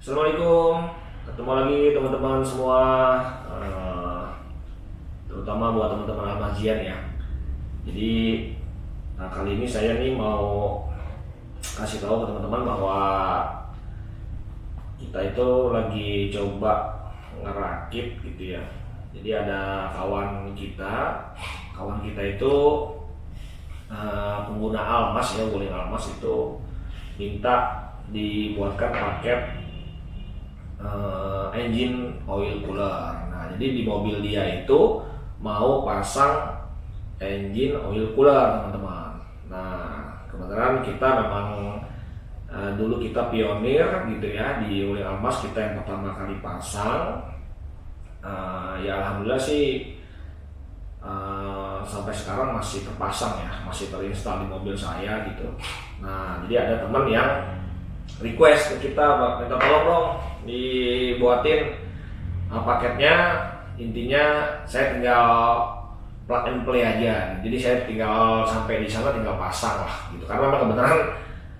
Assalamualaikum, ketemu lagi teman-teman semua, eh, terutama buat teman-teman Almazian ya. Jadi kali ini saya nih mau kasih tahu ke teman-teman bahwa kita itu lagi coba ngerakit gitu ya. Jadi ada kawan kita itu pengguna Almas ya, guling Almas itu minta dibuatkan paket engine oil cooler. Nah, jadi di mobil dia itu mau pasang engine oil cooler, teman-teman. Nah, kebetulan kita memang dulu kita pionir gitu ya di Guling Almas, kita yang pertama kali pasang. Ya alhamdulillah sih sampai sekarang masih terpasang ya, masih terinstal di mobil saya gitu. Nah, jadi ada teman yang request ke kita, minta tolong dong dibuatin paketnya. Intinya saya tinggal plug and play aja, jadi saya tinggal sampai di sana tinggal pasang lah gitu, karena memang kebetulan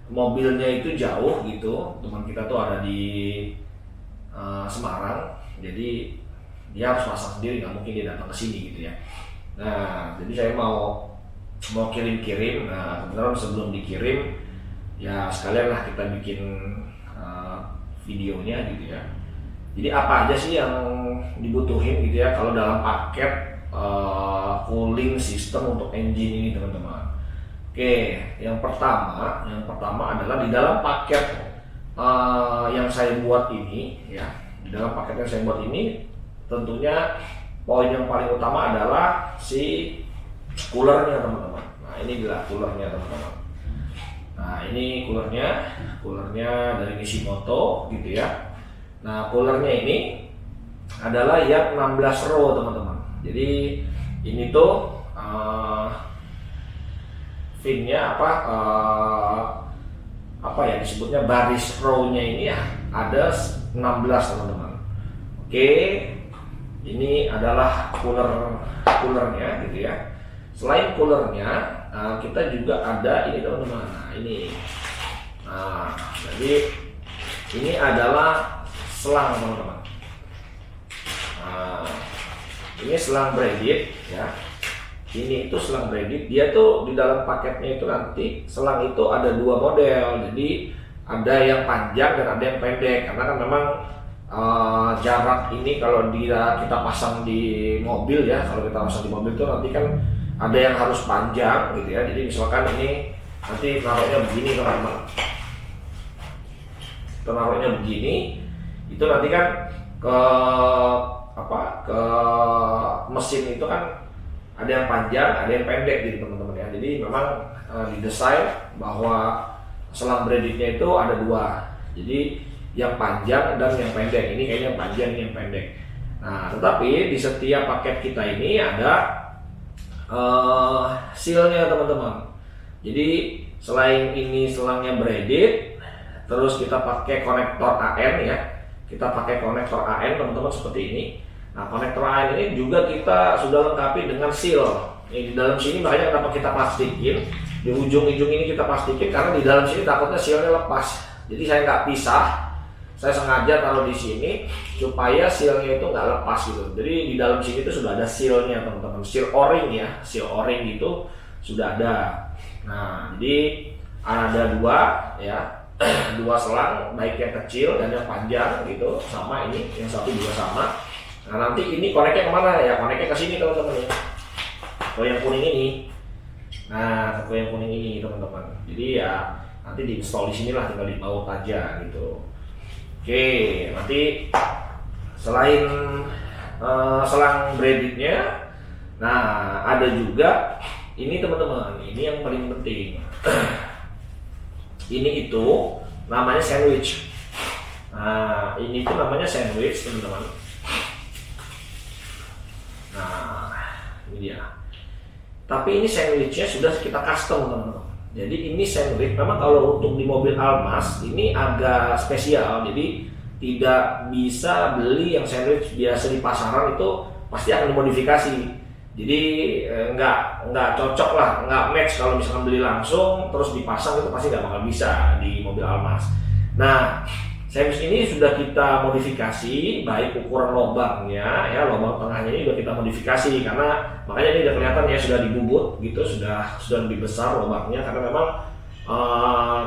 mobilnya itu jauh gitu. Teman kita tuh ada di Semarang, jadi dia harus pasang sendiri, nggak mungkin dia datang ke sini gitu ya. Nah, jadi saya mau kirim-kirim. Nah, kebetulan sebelum dikirim ya sekalian lah kita bikin videonya gitu ya. Jadi apa aja sih yang dibutuhin gitu ya kalau dalam paket cooling system untuk engine ini, teman-teman. Oke, yang pertama adalah di dalam paket yang saya buat ini ya. Di dalam paket yang saya buat ini tentunya poin yang paling utama adalah si coolernya, teman-teman. Nah, ini adalah coolernya, teman-teman. Nah, ini coolernya dari Nishimoto gitu ya. Nah, coolernya ini adalah yang 16 row, teman-teman. Jadi ini tuh finnya apa ya disebutnya, baris row-nya ini ya ada 16, teman-teman. Oke, ini adalah coolernya gitu ya. Selain coolernya kita juga ada ini, teman-teman. Nah, ini. Nah, jadi ini adalah selang, teman-teman. Nah, ini selang braided ya. Ini itu selang braided. Dia tuh di dalam paketnya itu nanti selang itu ada dua model. Jadi ada yang panjang dan ada yang pendek. Karena kan memang jarak ini kalau kita pasang di mobil ya. Kalau kita pasang di mobil itu nanti kan ada yang harus panjang gitu ya. Jadi misalkan ini nanti naruhnya begini, teman-teman. Naruhnya begini, itu nanti kan ke mesin itu kan ada yang panjang, ada yang pendek gitu, teman-teman ya. Jadi memang didesain bahwa selang braidednya itu ada dua. Jadi yang panjang dan yang pendek. Ini kayaknya yang panjang, ini yang pendek. Nah, tetapi di setiap paket kita ini ada sealnya, teman-teman. Jadi selain ini selangnya braided, terus kita pakai konektor AN ya. Kita pakai konektor AN, teman-teman, seperti ini. Nah, konektor AN ini juga kita sudah lengkapi dengan seal. Ini di dalam sini makanya kenapa kita plastikin. Di ujung-ujung ini kita plastikin karena di dalam sini takutnya sealnya lepas. Jadi saya nggak pisah. Saya sengaja taruh di sini supaya sealnya itu nggak lepas gitu. Jadi di dalam sini itu sudah ada sealnya, teman-teman. Seal O-ring ya, seal O-ring itu sudah ada. Nah, jadi ada dua ya, dua selang, baik yang kecil dan yang panjang gitu, sama ini yang satu juga sama. Nah, nanti ini koneknya kemana ya? Koneknya ke sini, teman-teman ya. Ke yang kuning ini. Nah, ke yang kuning ini, teman-teman. Jadi ya nanti diinstal di sinilah, tinggal dibaut aja gitu. Oke, nanti selain selang braidednya, nah ada juga ini, teman-teman. Ini yang paling penting. Ini itu namanya sandwich. Nah, ini tuh namanya sandwich, teman-teman. Nah, ini dia. Tapi ini sandwichnya sudah kita custom, teman-teman. Jadi ini sandwich memang kalau untuk di mobil Almas ini agak spesial. Jadi tidak bisa beli yang sandwich biasa di pasaran, itu pasti akan dimodifikasi. Jadi nggak cocok lah, nggak match kalau misalkan beli langsung terus dipasang, itu pasti nggak bakal bisa di mobil Almas. Nah, sandwich ini sudah kita modifikasi, baik ukuran lubangnya, ya lubang tengahnya ini sudah kita modifikasi karena makanya ini udah kelihatan ya sudah dibubut gitu, sudah lebih besar lubangnya karena memang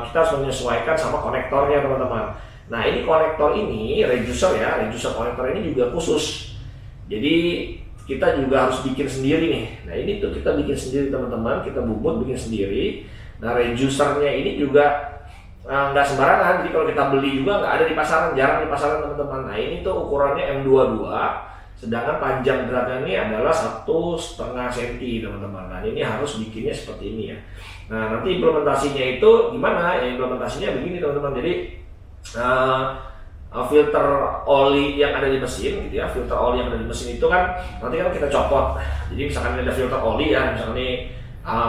kita harus menyesuaikan sama konektornya teman-teman. Nah ini konektor ini reducer ya, reducer konektor ini juga khusus. Jadi kita juga harus bikin sendiri nih. Nah ini tuh kita bikin sendiri teman-teman, kita bubut bikin sendiri. Nah reducernya ini juga nggak sembarangan, jadi kalau kita beli juga nggak ada di pasaran, jarang di pasaran teman-teman. Nah ini tuh ukurannya M22, sedangkan panjang dratnya ini adalah 1,5 cm teman-teman. Nah ini harus bikinnya seperti ini ya. Nah nanti implementasinya itu gimana? Ya implementasinya begini teman-teman. Jadi filter oli yang ada di mesin gitu ya, filter oli yang ada di mesin itu kan nanti kan kita copot. Jadi misalkan ada filter oli ya, misalkan ini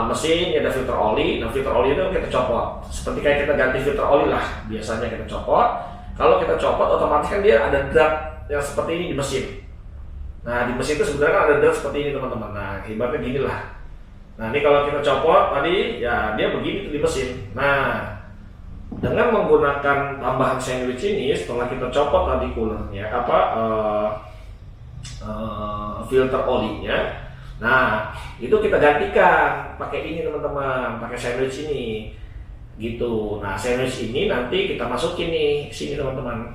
mesin ada filter oli. Nah filter oli itu kita copot, seperti kayak kita ganti filter oli lah, biasanya kita copot. Kalau kita copot otomatis kan dia ada drat yang seperti ini di mesin. Nah di mesin itu sebenarnya ada drat seperti ini teman-teman. Nah ibaratnya gini lah. Nah ini kalau kita copot tadi ya dia begini tuh di mesin. Nah dengan menggunakan tambahan sandwich ini, setelah kita copot tadi coolernya filter olinya, nah itu kita gantikan pakai ini teman-teman, pakai sandwich ini gitu. Nah sandwich ini nanti kita masukin nih sini teman-teman.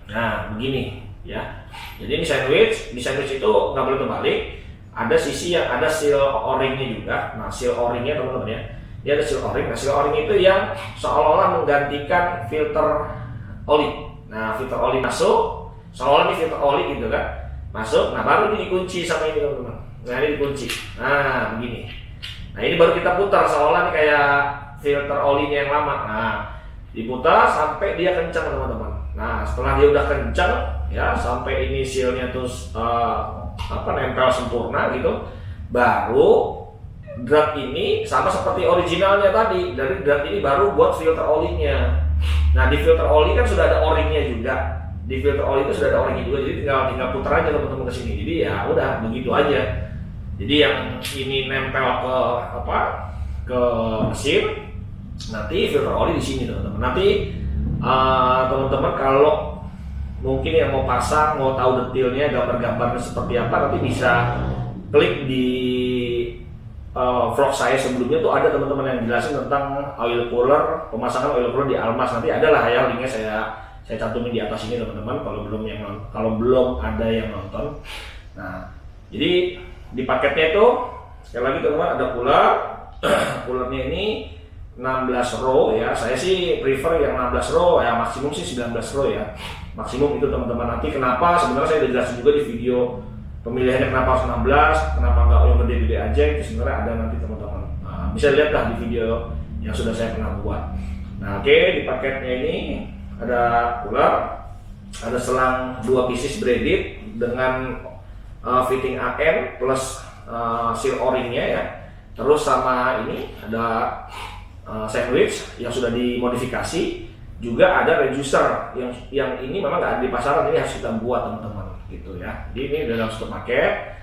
Nah begini ya, jadi ini sandwich, di sandwich itu nggak boleh terbalik, ada sisi yang ada seal o-ringnya juga. Nah seal o-ringnya teman-teman ya, dia ada seal o-ring. Nah seal o-ring itu yang seolah-olah menggantikan filter oli. Nah filter oli masuk, seolah-olah ini filter oli gitu kan, masuk. Nah baru ini dikunci sama ini teman-teman. Nah ini dikunci. Nah begini. Nah ini baru kita putar seolah ini kayak filter olinya yang lama. Nah diputar sampai dia kencang teman-teman. Nah setelah dia udah kencang ya, sampai ini sealnya terus nempel sempurna gitu, baru drat ini sama seperti originalnya tadi. Dari drat ini baru buat filter olinya. Nah di filter oli kan sudah ada o-ringnya juga. Di filter oli itu sudah ada o-ringnya juga. Jadi tinggal putar aja teman-teman ke sini. Jadi ya udah begitu aja. Jadi yang ini nempel ke mesin, nanti filter oli di sini teman-teman. Nanti teman-teman kalau mungkin yang mau pasang, mau tahu detailnya, gambar-gambarnya seperti apa, nanti bisa klik di vlog saya sebelumnya tuh ada teman-teman yang jelasin tentang oil cooler, pemasangan oil cooler di Almas. Nanti ada lah ya linknya, saya cantumin di atas ini teman-teman kalau belum ada yang nonton. Nah jadi di paketnya itu sekali lagi teman-teman ada cooler. Coolernya ini 16 row ya, saya sih prefer yang 16 row ya, maksimum sih 19 row ya, maksimum itu teman-teman. Nanti kenapa sebenarnya saya udah jelasin juga di video pemilihannya, kenapa harus 16, kenapa nggak yang gede-gede aja, itu sebenarnya ada nanti teman-teman. Nah, bisa lihat lah di video yang sudah saya pernah buat. Nah oke, di paketnya ini ada cooler, ada selang 2 pieces braided dengan fitting AN plus seal o-ringnya ya, terus sama ini ada sandwich yang sudah dimodifikasi, juga ada reducer yang ini memang nggak ada di pasaran, ini harus kita buat teman-teman gitu ya. Jadi ini dalam satu paket.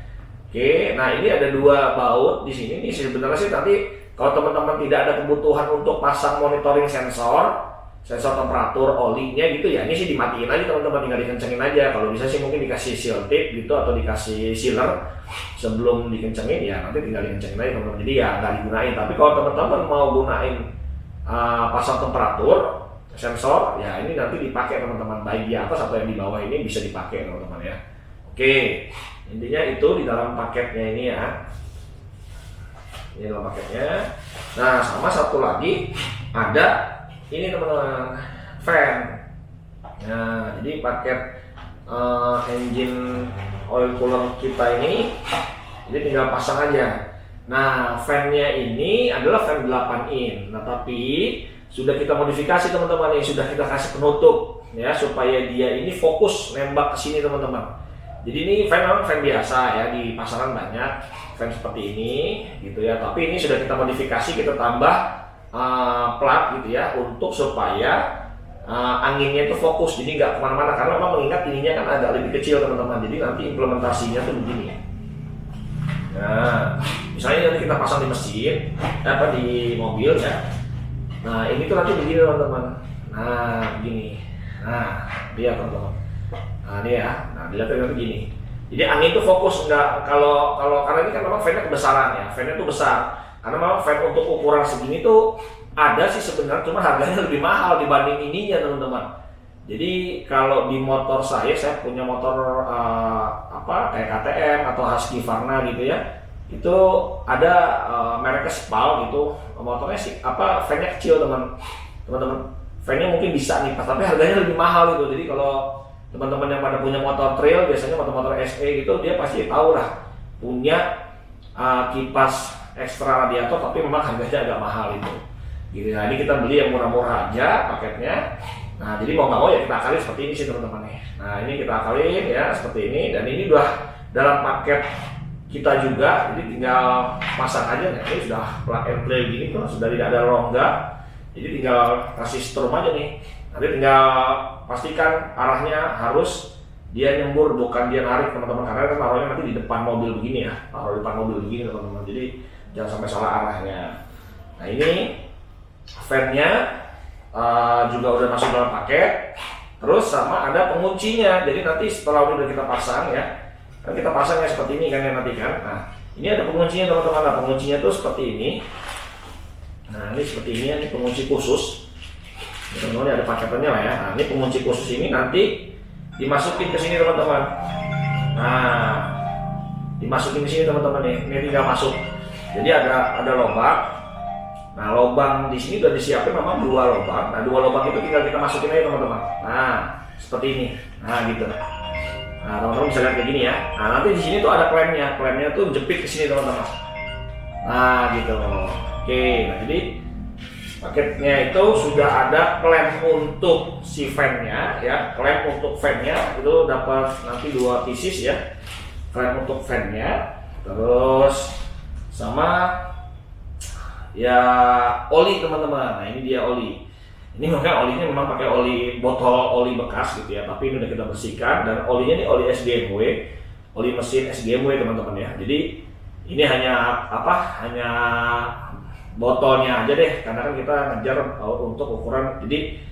Oke, nah ini ada 2 baut di sini. Ini sebenarnya sih nanti kalau teman-teman tidak ada kebutuhan untuk pasang monitoring sensor temperatur olinya gitu ya, ini sih dimatiin aja teman-teman, tinggal dikencengin aja. Kalau bisa sih mungkin dikasih seal tape gitu atau dikasih sealer sebelum dikencengin ya, nanti tinggal dikencengin aja teman-teman. Jadi ya nggak digunain. Tapi kalau teman-teman mau gunain pasang temperatur sensor ya, ini nanti dipakai teman-teman, baik di atas atau yang di bawah ini bisa dipakai teman-teman ya. Oke, intinya itu di dalam paketnya ini ya, ini dalam paketnya. Nah sama satu lagi ada ini teman-teman, fan. Nah jadi paket engine oil cooler kita ini tinggal pasang aja. Nah fan-nya ini adalah fan 8 in. Nah tapi sudah kita modifikasi teman-teman, ini sudah kita kasih penutup ya, supaya dia ini fokus nembak ke sini teman-teman. Jadi ini fan biasa ya, di pasaran banyak fan seperti ini gitu ya, tapi ini sudah kita modifikasi, kita tambah plat gitu ya, untuk supaya anginnya itu fokus, jadi nggak kemana-mana. Karena memang mengingat ininya kan agak lebih kecil teman-teman, jadi nanti implementasinya tuh begini ya. Nah misalnya nanti kita pasang di mesin di mobil ya. Nah ini tuh nanti begini teman-teman. Nah begini, nah dia teman-teman, nah ini ya, nah dilihat begini. Jadi angin itu fokus, nggak kalau karena ini kan memang fan-nya kebesaran ya, fan-nya itu besar. Karena memang fan untuk ukuran segini tuh ada sih sebenarnya, cuma harganya lebih mahal dibanding ininya teman-teman. Jadi kalau di motor saya punya motor kayak KTM atau Husky Varna gitu ya, itu ada mereknya Spal gitu, motornya sih fan-nya kecil teman-teman, fan-nya mungkin bisa nih pas, tapi harganya lebih mahal gitu. Jadi kalau teman-teman yang pada punya motor trail, biasanya motor-motor SE gitu, dia pasti tahu lah punya kipas ekstra radiator, tapi memang harganya agak mahal itu. Gitu. Nah ini kita beli yang murah-murah aja paketnya. Nah jadi mau nggak mau ya kita akalin seperti ini sih teman-teman nih. Nah ini kita akalin ya seperti ini, dan ini udah dalam paket kita juga, jadi tinggal pasang aja. Nah ini sudah plug and play gini tuh, sudah tidak ada rongga, jadi tinggal kasih strum aja nih. Nanti tinggal pastikan arahnya harus dia nyembur, bukan dia narik teman-teman, karena kan taruhnya nanti di depan mobil begini ya, taruh di depan mobil begini teman-teman, jadi jangan sampai salah arahnya. Nah ini fan-nya juga udah masuk dalam paket, terus sama ada penguncinya. Jadi nanti setelah udah kita pasang ya, kan kita pasangnya seperti ini kan ya nanti kan. Nah ini ada penguncinya teman-teman. Nah penguncinya tuh seperti ini. Nah ini seperti ini pengunci khusus. Teman-teman ada paketannya lah ya. Nah ini pengunci khusus ini nanti dimasukin ke sini teman-teman. Nah dimasukin ke sini teman-teman nih. Ini tinggal masuk. Jadi ada lubang. Nah lubang di sini udah disiapin memang 2 lubang. Nah 2 lubang itu tinggal kita masukin aja teman-teman. Nah seperti ini. Nah gitu. Nah teman-teman bisa lihat kayak gini ya. Nah nanti di sini tuh ada klemnya. Klemnya tuh jepit ke sini teman-teman. Nah gitu. Oke. Nah jadi paketnya itu sudah ada klem untuk si fan-nya ya. Klem untuk fan-nya itu dapat nanti 2 pieces ya. Klem untuk fan-nya. Terus sama ya oli teman-teman. Nah ini dia oli. Ini makanya olinya memang pakai oli botol oli bekas gitu ya, tapi ini udah kita bersihkan, dan olinya ini oli SGMW, oli mesin SGMW teman-teman ya. Jadi ini hanya hanya botolnya aja deh, karena kan kita ngejar untuk ukuran. Jadi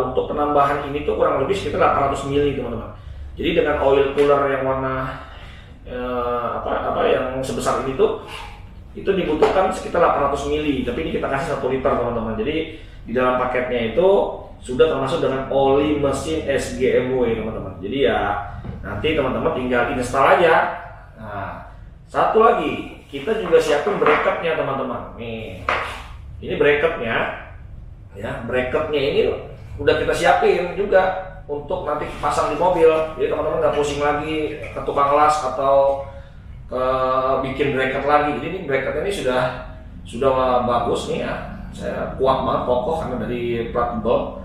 untuk penambahan ini tuh kurang lebih sekitar 800 ml teman-teman. Jadi dengan oil cooler yang warna yang sebesar ini tuh, itu dibutuhkan sekitar 800 ml, tapi ini kita kasih 1 liter teman-teman. Jadi di dalam paketnya itu sudah termasuk dengan oli mesin SGMW teman-teman. Jadi ya nanti teman-teman tinggal install aja. Nah satu lagi, kita juga siapin bracketnya teman-teman. Nih ini bracketnya ya, bracketnya ini udah kita siapin juga untuk nanti pasang di mobil. Jadi teman-teman nggak pusing lagi ke tukang las atau bikin bracket lagi. Jadi ini bracketnya ini sudah bagus nih ya, saya kuat banget, kokoh karena dari plat tebal.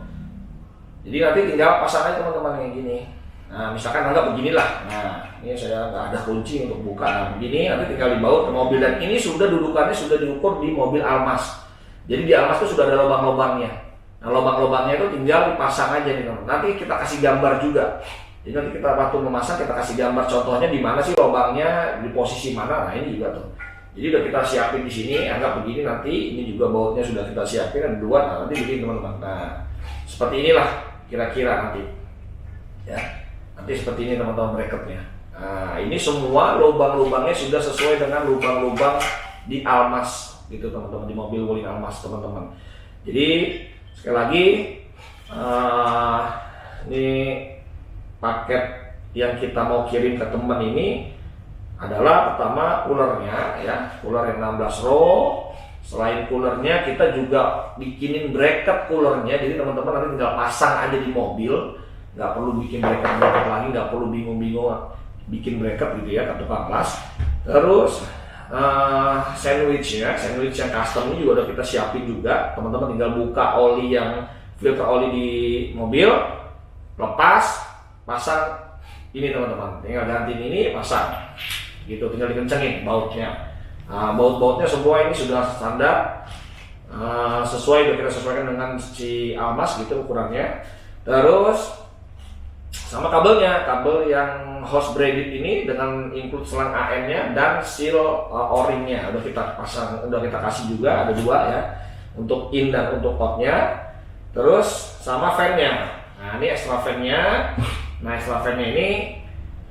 Jadi nanti tinggal pasang aja teman-teman kayak gini. Nah misalkan anggap beginilah. Nah ini saya nggak ada kunci untuk buka. Nah begini nanti tinggal dibawa ke mobil, dan ini sudah dudukannya sudah diukur di mobil Almas. Jadi di Almas itu sudah ada lubang-lubangnya. Nah lubang-lubangnya itu tinggal dipasang aja nih teman. Nanti kita kasih gambar juga. Jadi nanti kita waktu memasang kita kasih gambar contohnya di mana sih lubangnya, di posisi mana. Nah ini juga tuh. Jadi udah kita siapin di sini, anggap begini nanti. Ini juga bautnya sudah kita siapin ada 2. Nah nanti begini teman-teman. Nah seperti inilah kira-kira nanti. Ya nanti seperti ini teman-teman bracketnya. Nah ini semua lubang-lubangnya sudah sesuai dengan lubang-lubang di Almas gitu teman-teman, di mobil Wuling Almas teman-teman. Jadi sekali lagi ini paket yang kita mau kirim ke teman ini adalah pertama coolernya ya, cooler yang 16 row. Selain coolernya kita juga bikinin bracket coolernya, jadi teman-teman nanti tinggal pasang aja di mobil, nggak perlu bikin bracket lagi, nggak perlu bingung-bingung bikin bracket gitu ya ke tukang las. Terus sandwich yang custom ini juga udah kita siapin juga, teman-teman tinggal buka oli yang filter oli di mobil, lepas, pasang ini teman-teman, tinggal gantiin ini, pasang gitu, tinggal dikencengin bautnya. Nah, baut-bautnya semua ini sudah standar, sesuai, udah kita sesuaikan dengan si Almas gitu ukurannya. Terus sama kabelnya, kabel yang hose braided ini dengan include selang AN-nya dan seal o-ringnya udah kita pasang, udah kita kasih juga ada 2 ya, untuk in dan untuk outnya. terus sama fan-nya. Nah ini extra fan-nya. Nah extra fan-nya ini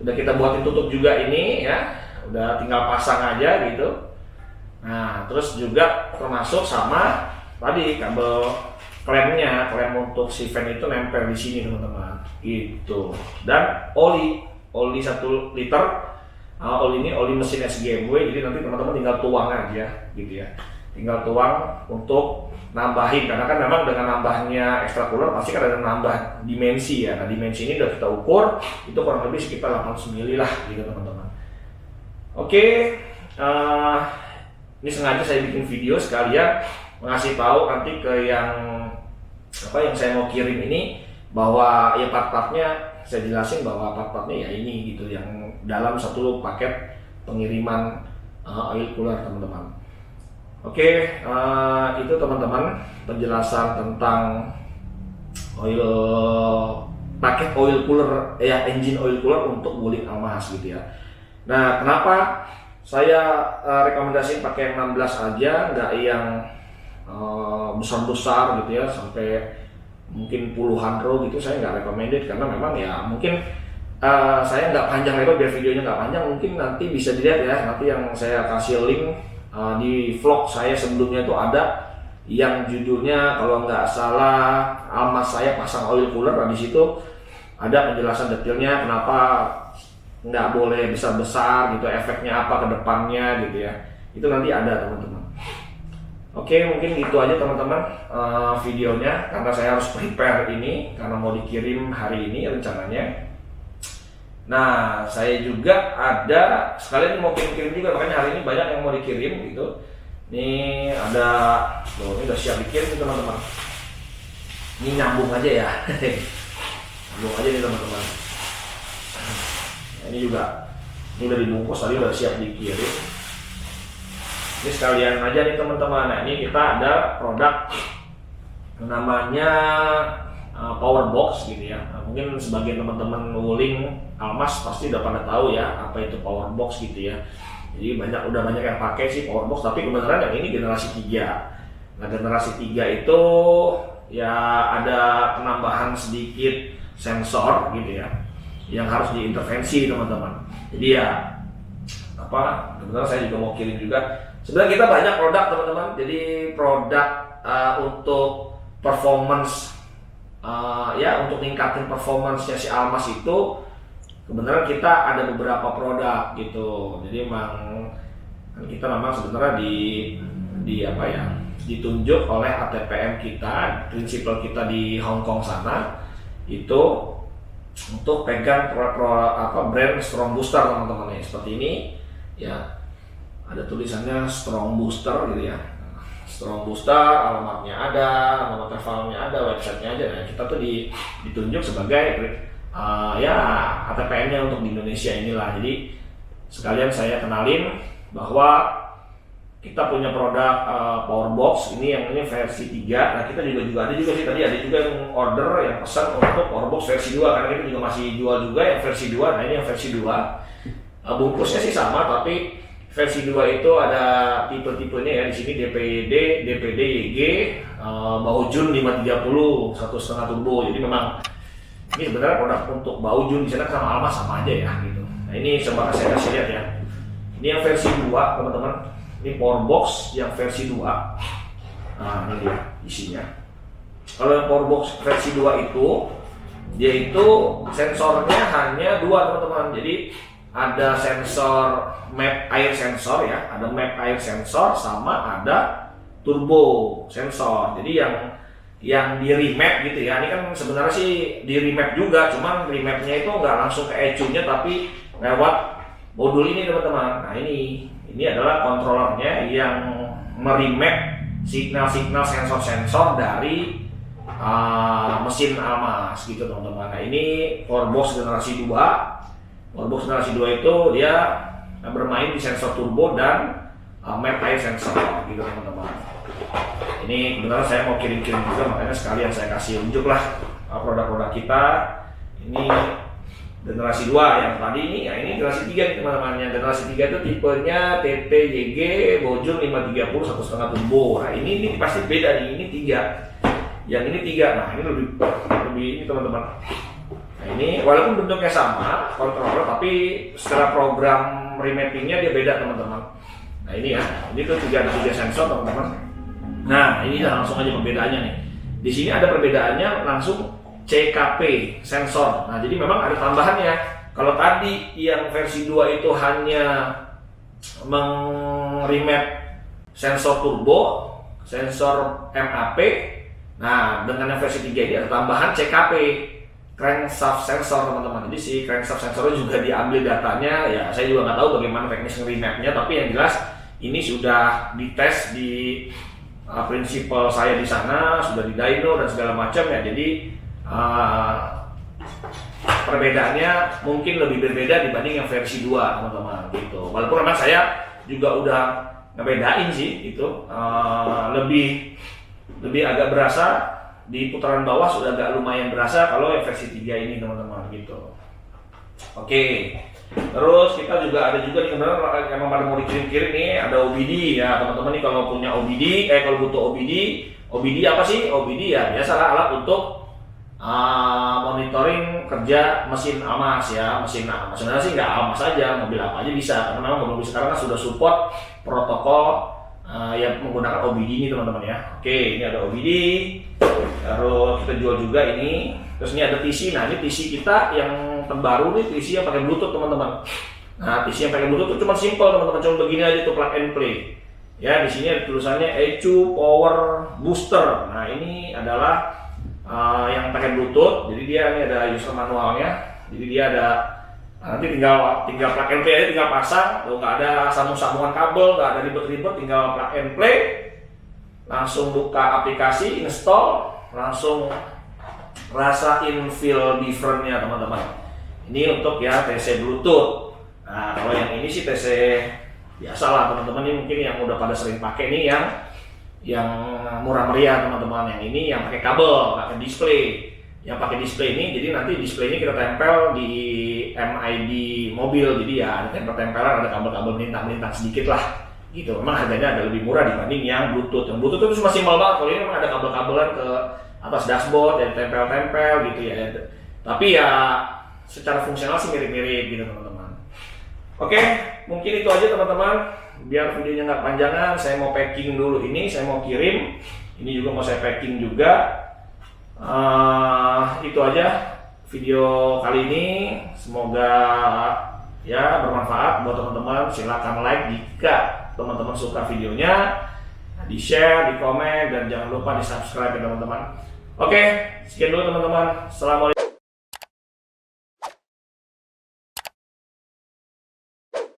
udah kita buatin tutup juga ini ya, udah tinggal pasang aja gitu. Nah terus juga termasuk sama tadi kabel klemnya, klem untuk si fan itu nempel di sini teman-teman gitu. Dan oli 1 liter, oli ini oli mesin SGMW, jadi nanti teman-teman tinggal tuang aja gitu ya, tinggal tuang untuk nambahin, karena kan memang dengan nambahnya extra cooler pasti kan ada nambah dimensi ya. Nah dimensi ini udah kita ukur, itu kurang lebih sekitar 800 mili lah gitu teman-teman. Oke, ini sengaja saya bikin video sekalian ngasih tahu nanti ke yang saya mau kirim ini, bahwa ya part-partnya saya jelasin bahwa part-partnya ya ini gitu, yang dalam satu paket pengiriman oil cooler teman-teman. Oke, itu teman-teman penjelasan tentang paket oil cooler ya, engine oil cooler untuk Wuling Almas gitu ya. Nah kenapa saya rekomendasiin pakai yang 16 aja, nggak yang besar-besar gitu ya, sampai mungkin puluhan row gitu, saya nggak recommended, karena memang ya mungkin saya nggak panjang lebar biar videonya nggak panjang. Mungkin nanti bisa dilihat ya, nanti yang saya kasih link di vlog saya sebelumnya itu ada yang judulnya kalau nggak salah Almas saya pasang oil cooler. Nah, di situ ada penjelasan detailnya kenapa nggak boleh besar-besar gitu, efeknya apa ke depannya gitu ya, itu nanti ada teman-teman. Oke, mungkin gitu aja teman-teman videonya, karena saya harus prepare ini karena mau dikirim hari ini rencananya. Nah, saya juga ada sekalian mau kirim-kirim juga, makanya hari ini banyak yang mau dikirim gitu. Ini ada, ini udah siap dikirim nih teman-teman. Ini nyambung aja ya, nyambung aja nih teman-teman. Nah, ini juga, ini udah dibungkus tadi, udah siap dikirim. Ini sekalian aja nih teman-teman. Nah ini kita ada produk namanya power box gitu ya. Nah, mungkin sebagian teman-teman Wuling Almas pasti udah pada tahu ya apa itu power box gitu ya. Jadi udah banyak yang pakai sih power box, tapi kebenaran yang ini generasi 3. Nah generasi 3 itu ya ada penambahan sedikit sensor gitu ya, yang harus diintervensi teman-teman. Jadi ya kebetulan saya juga mau kirim juga. Sebenarnya kita banyak produk teman-teman. Jadi produk untuk performance ya, untuk ningkatin performance-nya si Almas itu kebenaran kita ada beberapa produk gitu. Jadi emang kita memang sebenarnya ditunjuk oleh ATPM kita, prinsipal kita di Hong Kong sana itu untuk pegang brand Strong Booster teman-teman ya. Seperti ini ya, ada tulisannya Strong Booster gitu ya. Strong Booster, alamatnya ada, nama teleponnya ada, websitenya aja. Nah, kita tuh ditunjuk sebagai ya ATPM-nya untuk di Indonesia inilah. Jadi sekalian saya kenalin bahwa kita punya produk power box ini, yang ini versi 3. Nah kita juga ada juga sih, tadi ada juga yang order yang pesan untuk power box versi 2, karena kita juga masih jual juga yang versi 2. Nah ini yang versi 2, bungkusnya sih sama, tapi versi 2 itu ada tipe-tipenya ya. Di sini DPD, YG, Baojun 530 1,5 turbo. Jadi memang ini sebenarnya produk untuk Baojun di sana sama Almas sama aja ya gitu. Nah ini coba saya kasih lihat ya. Ini yang versi 2 teman-teman. Ini power box yang versi 2. Nah ini dia isinya. Kalau yang power box versi 2 itu dia itu sensornya hanya 2 teman-teman. Jadi ada sensor map air sensor ya, ada map air sensor sama ada turbo sensor. Jadi yang di remap gitu ya, ini kan sebenarnya sih di remap juga, cuman remapnya itu nggak langsung ke ECU-nya tapi lewat modul ini teman-teman. Nah ini adalah kontrolernya yang meremap signal-signal sensor-sensor dari mesin Almas gitu teman-teman. Nah ini power box generasi 2. Power box generasi 2 itu dia bermain di sensor turbo dan map air sensor gitu teman-teman. Ini benar saya mau kirim-kirim juga, makanya sekalian saya kasih unjuk lah produk-produk kita. Ini generasi 2 yang tadi ini, ya ini generasi 3 nih teman-teman. Yang generasi 3 itu tipenya TTYG Baojun 530 1,5 turbo. Nah ini pasti beda nih, ini 3. yang ini 3. Nah, ini lebih ini teman-teman. Nah, ini walaupun bentuknya sama controller, tapi secara program remappingnya dia beda teman-teman. Nah, ini ya, ini tuh 3 sensor teman-teman. Nah, ini langsung aja perbedaannya nih. Di sini ada perbedaannya langsung CKP sensor. Nah, jadi memang ada tambahannya. Kalau tadi yang versi 2 itu hanya remap sensor turbo, sensor MAP. Nah, dengan yang versi 3 ini ada tambahan CKP, crankshaft sensor teman-teman. Jadi si crankshaft sensornya juga diambil datanya. Ya, saya juga nggak tahu bagaimana teknis remapnya, tapi yang jelas ini sudah dites di prinsipal saya di sana, sudah di dyno dan segala macam ya. Jadi perbedaannya mungkin lebih berbeda dibanding yang versi 2 teman-teman gitu. Walaupun memang saya juga udah ngebedain sih itu, lebih agak berasa di putaran bawah, sudah agak lumayan berasa kalau yang versi 3 ini teman-teman gitu. Oke. Terus kita juga ada juga nih teman-teman yang pada mau dikirim-kirim nih, ada OBD ya teman-teman nih. Kalau punya OBD, kalau butuh OBD apa sih? OBD ya biasalah alat untuk monitoring kerja mesin Almas ya, mesin sih nggak Almas saja, mobil apa aja bisa, karena memang mobil sekarang kan sudah support protokol yang menggunakan OBD ini teman-teman ya. Oke, ini ada OBD, terus kita jual juga ini. Terus ini ada TC. Nah, ini TC kita yang terbaru nih, TC yang pakai Bluetooth teman-teman. Nah, TC yang pakai Bluetooth itu cuma simple teman-teman, cuma begini aja tuh, plug and play. Ya, di sini ada tulisannya ECU Power Booster. Nah, ini adalah yang pakai Bluetooth, jadi dia ini ada user manualnya, jadi dia ada nanti tinggal plug and play aja, tinggal pasang, nggak ada sambungan kabel, nggak ada ribet-ribet, tinggal plug and play, langsung buka aplikasi, install, langsung rasain feel different-nya teman-teman. Ini untuk ya TC Bluetooth. Nah, kalau yang ini sih TC biasa lah teman-teman, ini mungkin yang udah pada sering pakai nih, yang murah meriah teman-teman. Yang ini yang pakai kabel, pakai display. Yang pakai display ini, jadi nanti displaynya kita tempel di MID mobil. Jadi ya ada tempel-tempelan, ada kabel-kabel melintang-melintang sedikit lah gitu. Memang harganya agak lebih murah dibanding yang Bluetooth. Yang Bluetooth itu cuma simpel banget. Kalau ini memang ada kabel-kabelan ke atas dashboard dan tempel-tempel gitu ya. Tapi ya secara fungsional sih mirip-mirip gitu teman-teman. Oke, mungkin itu aja teman-teman. Biar videonya nggak panjangan, saya mau packing dulu ini, saya mau kirim. Ini juga mau saya packing juga. Itu aja video kali ini. Semoga ya bermanfaat buat teman-teman. Silakan like jika teman-teman suka videonya, di share, di komen, dan jangan lupa di subscribe ya teman-teman. Oke, sekian dulu teman-teman. Assalamualaikum.